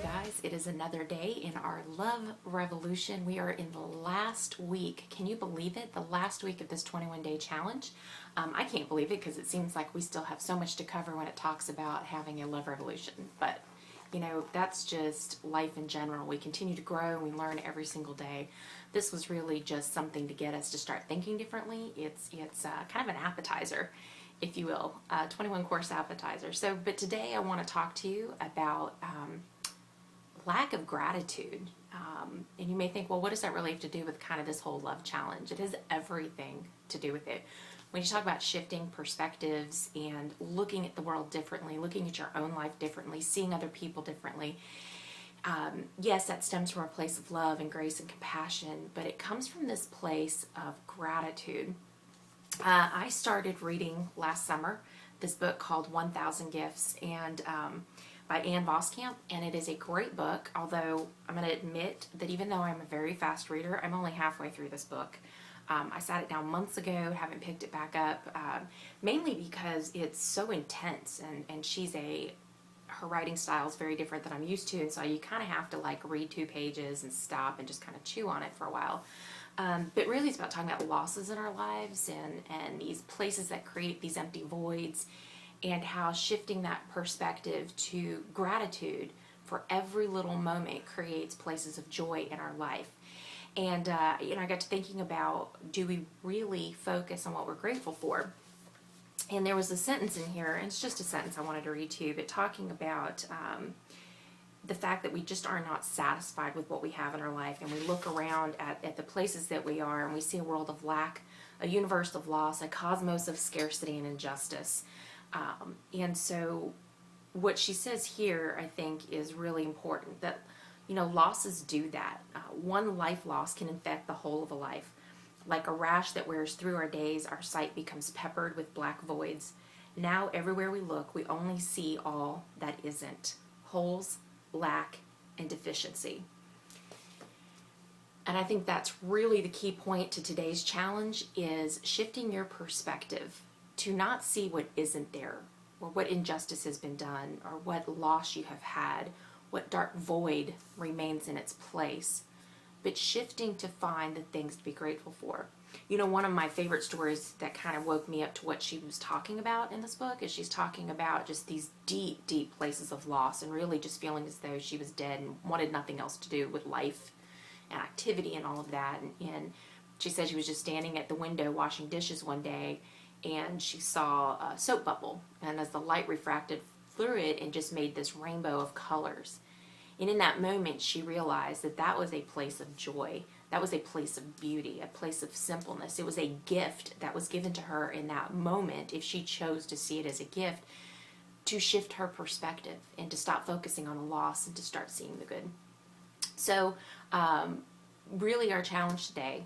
Guys, it is another day in our love revolution. We are in the last week. Can you believe it? The last week of this 21-day challenge. I can't believe it because it seems like we still have so much to cover when it talks about having a love revolution. But, you know, that's just life in general. We continue to grow and we learn every single day. This was really just something to get us to start thinking differently. It's kind of an appetizer, if you will, 21 course appetizer. But today I want to talk to you about lack of gratitude. And you may think, well, what does that really have to do with kind of this whole love challenge? It has everything to do with it. When you talk about shifting perspectives and looking at the world differently, looking at your own life differently, seeing other people differently, yes, that stems from a place of love and grace and compassion, but it comes from this place of gratitude. I started reading last summer this book called 1,000 Gifts and by Ann Voskamp, and it is a great book, although I'm going to admit that even though I'm a very fast reader, I'm only halfway through this book. I sat it down months ago, haven't picked it back up, mainly because it's so intense, and her writing style is very different than I'm used to, and so you kind of have to like read 2 pages and stop and just kind of chew on it for a while. But really it's about talking about losses in our lives and these places that create these empty voids, and how shifting that perspective to gratitude for every little moment creates places of joy in our life. And I got to thinking about, do we really focus on what we're grateful for? And there was a sentence in here, and it's just a sentence I wanted to read to you, but talking about the fact that we just are not satisfied with what we have in our life, and we look around at the places that we are, and we see a world of lack, a universe of loss, a cosmos of scarcity and injustice. And so what she says here, I think, is really important, that, you know, losses do that. One life loss can infect the whole of a life. Like a rash that wears through our days, our sight becomes peppered with black voids. Now everywhere we look, we only see all that isn't. Holes, lack, and deficiency. And I think that's really the key point to today's challenge, is shifting your perspective to not see what isn't there, or what injustice has been done, or what loss you have had, what dark void remains in its place, but shifting to find the things to be grateful for. You know, one of my favorite stories that kind of woke me up to what she was talking about in this book is she's talking about just these deep, deep places of loss, and really just feeling as though she was dead and wanted nothing else to do with life and activity and all of that. And she said she was just standing at the window washing dishes one day, and she saw a soap bubble, and as the light refracted through it and just made this rainbow of colors. And in that moment, she realized that that was a place of joy. That was a place of beauty, a place of simpleness. It was a gift that was given to her in that moment, if she chose to see it as a gift, to shift her perspective and to stop focusing on the loss and to start seeing the good. So really our challenge today,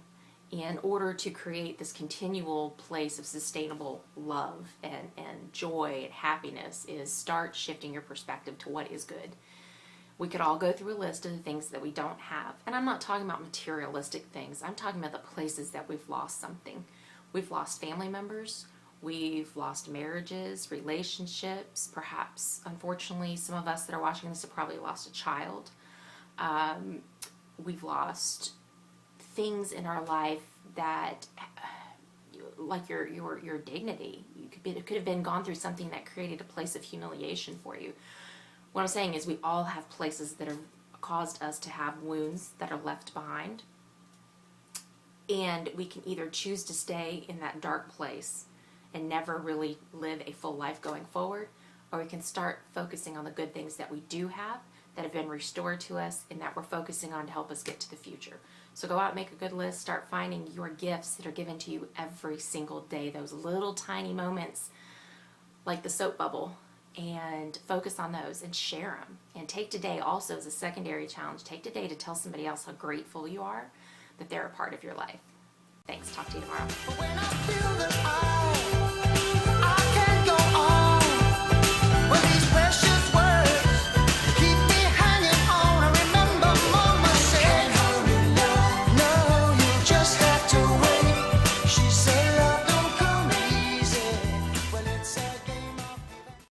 in order to create this continual place of sustainable love and joy and happiness, is start shifting your perspective to what is good. We could all go through a list of the things that we don't have. And I'm not talking about materialistic things. I'm talking about the places that we've lost something. We've lost family members. We've lost marriages, relationships. Perhaps, unfortunately, some of us that are watching this have probably lost a child. We've lost things in our life that, like your dignity. It could have been gone through something that created a place of humiliation for you. What I'm saying is we all have places that have caused us to have wounds that are left behind. And we can either choose to stay in that dark place and never really live a full life going forward, or we can start focusing on the good things that we do have, that have been restored to us, and that we're focusing on to help us get to the future. So go out and make a good list. Start finding your gifts that are given to you every single day, those little tiny moments like the soap bubble, and focus on those and share them. And take today also as a secondary challenge. Take today to tell somebody else how grateful you are that they're a part of your life. Thanks. Talk to you tomorrow.